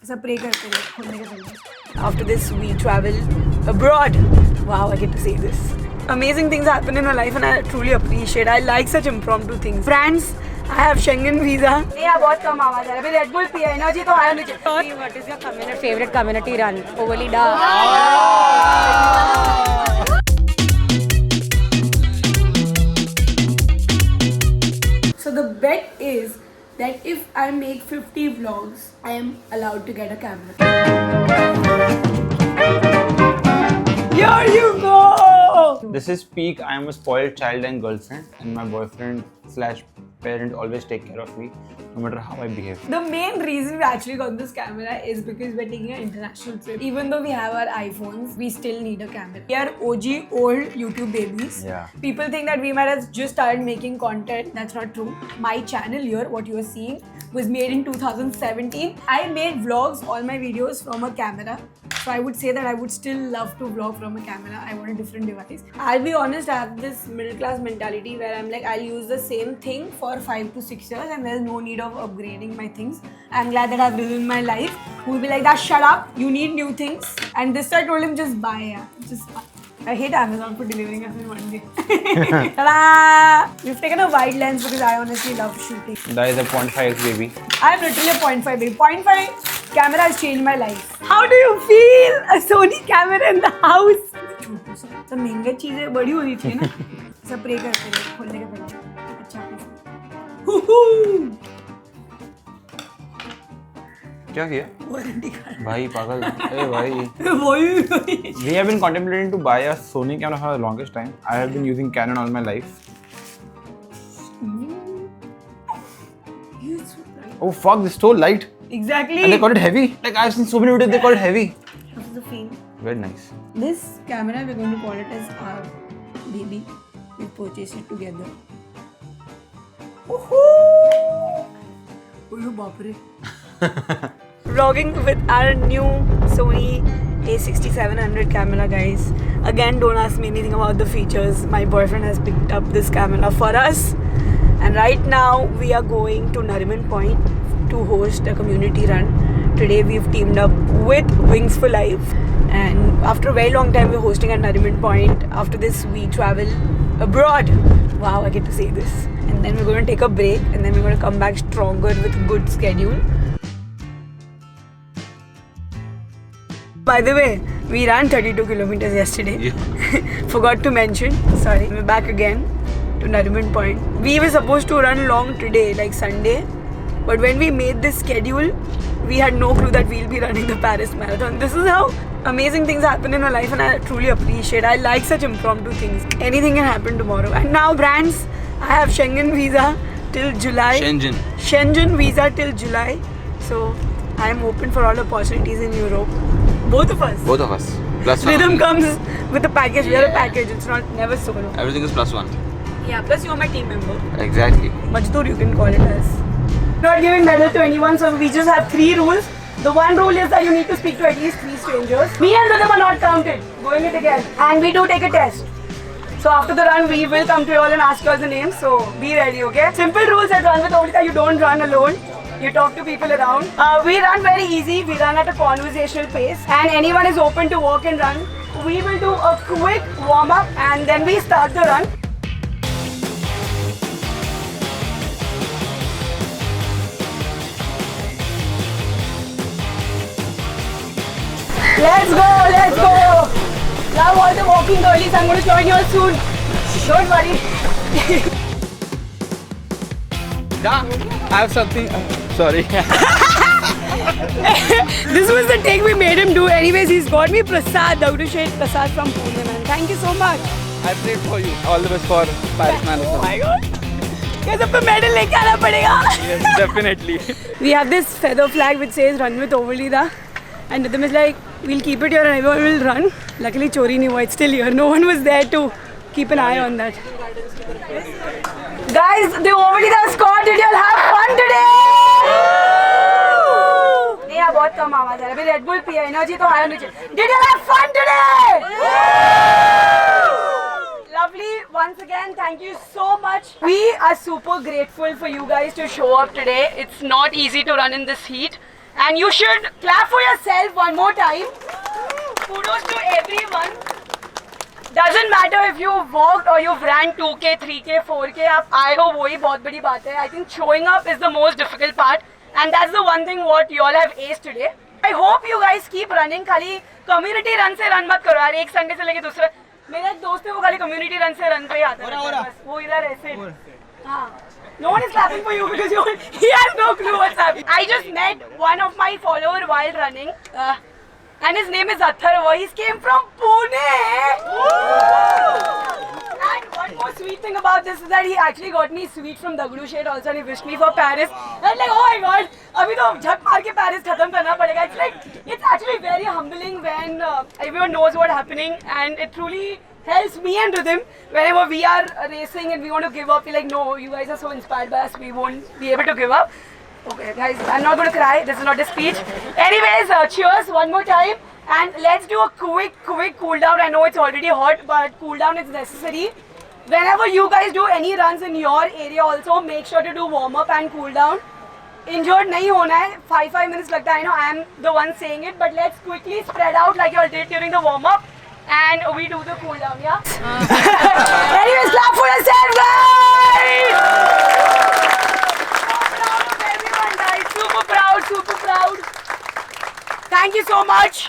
ऐसा pray करते हैं खोलने के पहले. After this, we travel abroad. Wow, I get to say this. Amazing things happen in my life and I truly appreciate. I like such impromptu things. France, I have Schengen visa. Yeah, बहुत कम आवाज आ रहा है. अभी Red Bull पिया है energy तो आया मुझे. What is your favorite community run? Overly da. So the bet is that if I make 50 vlogs, I am allowed to get a camera. Here you go! This is peak. I am a spoiled child and girlfriend, and my boyfriend slash parent always take care of me, no matter how I behave. The main reason we actually got this camera is because we're taking an international trip. Even though we have our iPhones, we still need a camera. We are OG old YouTube babies. Yeah. People think that we might have just started making content. That's not true. My channel here, what you are seeing, was made in 2017. I made vlogs, all my videos from a camera. So I would say that I would still love to vlog from a camera. I want a different device. I'll be honest, I have this middle class mentality where I'm like, I'll use the same thing for 5 to 6 years and there's no need of upgrading my things. I'm glad that I've lived in my life. Who'll be like, that shut up, you need new things. And this I told him, just buy, yeah. Just buy. I hate Amazon for delivering us in one day. Ta-da! We've taken a wide lens because I honestly love shooting. That is a 0.5 baby. I'm literally a 0.5 baby. 0.5 camera has changed my life. How do you feel? A Sony camera in the house. छोटू सा सब महंगी चीजें बड़ी होनी चाहिए ना. सब pray करते हैं खोलने के पहले. अच्छा क्या किया? Warranty card. भाई पागल. अरे भाई. वही. We have been contemplating to buy a Sony camera for the longest time. I have been using Canon all my life. Oh fuck! This is so light. Exactly. And they call it heavy. Like I've seen so many videos, they call it heavy. This is the feel. Very nice. This camera we're going to call it as our baby. We purchased it together. Oh, baapre. Vlogging with our new Sony A6700 camera, guys. Again, don't ask me anything about the features. My boyfriend has picked up this camera for us. And right now, we are going to Nariman Point to host a community run. Today, we've teamed up with Wings for Life. And after a very long time, we're hosting at Nariman Point. After this, we travel abroad. Wow, I get to say this. And then we're going to take a break. And then we're going to come back stronger with a good schedule. By the way, we ran 32 kilometers yesterday. Yeah. Forgot to mention. Sorry. We're back again to Nariman Point. We were supposed to run long today, like Sunday. But when we made this schedule, we had no clue that we'll be running the Paris Marathon. This is how amazing things happen in my life and I truly appreciate. I like such impromptu things. Anything can happen tomorrow. And now, brands, I have Schengen visa till July. Schengen visa till July. So, I am open for all opportunities in Europe. Both of us. Both of us. Plus one. Rhythm comes with a package. We are a package. It's not never solo. Everything is plus one. Yeah, plus you're my team member. Exactly. Majdoor you can call it as. Not giving medal to anyone, so we just have 3 rules. The one rule is that you need to speak to at least 3 strangers. Me and Rhythm are not counted. Going it again. And we do take a test. So after the run, we will come to you all and ask you all the names. So be ready, okay? Simple rules at Run with Olita. You don't run alone. You talk to people around. We run very easy. We run at a conversational pace. And anyone is open to walk and run. We will do a quick warm-up and then we start the run. Let's go, let's go. Love all the walking girlies. I'm going to join you all soon. Don't worry. Yeah, I have something. Sorry. This was the take we made him do. Anyways, he's got me Prasad, Daudushet Prasad from Pune, man. Thank you so much. I prayed for you. All the best for Paris Marathon. Oh my god. Yes, अब medal लेके आना पड़ेगा. Yes, definitely. We have this feather flag which says run with Overlida. And Rhythm is like, we'll keep it here and everyone will run. Luckily, chori nahi hua. It's still here. No one was there to keep an eye on that. Guys, the Overlida squad, did you all have fun today? Yeah, बहुत कम आवाज आ रहा है. अभी Red Bull पिया energy तो आया नीचे. Did you all have fun today? Lovely. Once again, thank you so much. We are super grateful for you guys to show up today. It's not easy to run in this heat. And you should clap for yourself one more time. Kudos to everyone. Doesn't matter if you walked or you've ran 2K, 3K, 4K, आप आए हो वही बहुत बड़ी बात है. I think showing up is the most difficult part, and that's the one thing what you all have aced today. I hope you guys keep running. खाली community run से run मत करो यार. एक संडे से लेके दूसरा. मेरा एक दोस्त है वो खाली community run से run पे ही आता है. बस वो इधर ऐसे. हाँ. No one is clapping for you because he has no clue what's happening. I just met one of my followers while running. And his name is Atharva. He came from Pune. And one more sweet thing about this is that he actually got me sweet from Dagdu Shed also, and he wished me for Paris. And I'm like, oh my god, abhi to jhat maar ke Paris khatam karna padega. It's like, it's actually very humbling when everyone knows what's happening, and it truly helps me and Rhythm whenever we are racing and we want to give up. We're like, no, you guys are so inspired by us, we won't be able to give up. Okay, guys, I'm not going to cry. This is not a speech. Anyways, cheers one more time. And let's do a quick cool down. I know it's already hot, but cool down is necessary. Whenever you guys do any runs in your area also, make sure to do warm up and cool down. Injured nahi hona hai. 5 minutes lagta hai. I know I am the one saying it, but let's quickly spread out like you all did during the warm up. And we do the cool down, yeah? Anyways, clap for yourself, guys! Super proud. Thank you so much.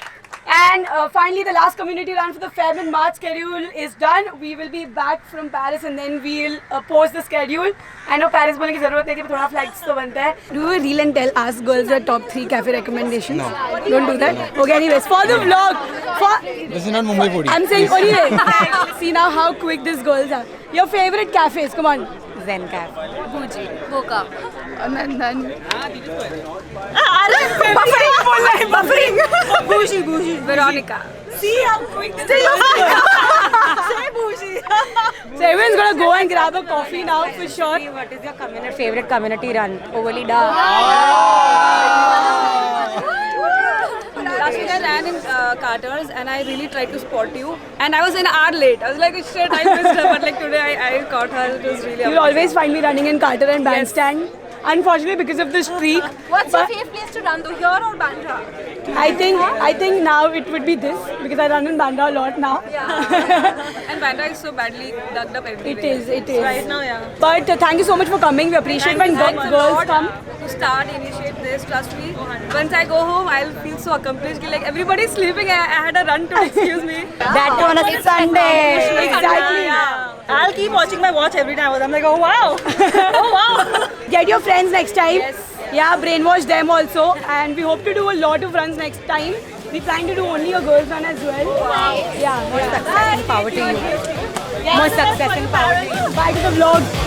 And finally, the last community run for the Feb and March schedule is done. We will be back from Paris and then we'll post the schedule. I know Paris बोलने की ज़रूरत नहीं थी, थोड़ा flights तो बनता है. Do a reel and tell us girls your top 3 cafe recommendations. No. Don't do that. Okay, anyways, for the vlog, this is not Mumbai Foodie. I'm saying anyway. See now how quick these girls are. Your favorite cafes? Come on. Zen Cafe. Gucci, Boca. None. Buffering. Bougie. Veronica. See how quick this is. Say Bougie. So everyone's gonna go and grab a coffee now for sure. What is your favorite community run? Overly dark. Last week I ran in Carter's and I really tried to spot you. And I was an hour late. I was like, shit, I missed her. But like today I caught her. It was really You'll always find me running in Carter and Bandstand. Unfortunately, because of the streak. What's your favorite place to run though, here or Bandra? I think now it would be this because I run in Bandra a lot now. Yeah. And Bandra is so badly dug up everywhere. It is. Right now, yeah. But thank you so much for coming. We appreciate when girls come. To start, initiate this, trust me. Once I go home, I'll feel so accomplished. Like everybody's sleeping. I had a run to excuse me. That too on a Sunday. Exactly. I'll keep watching my watch every time. I'm like, oh wow. Get your friends next time. Yes. Yeah, brainwash them also. And we hope to do a lot of runs next time. We plan to do only a girls run as well. Wow. Yeah. More success and power to you. More success and power to you. Bye to the vlog.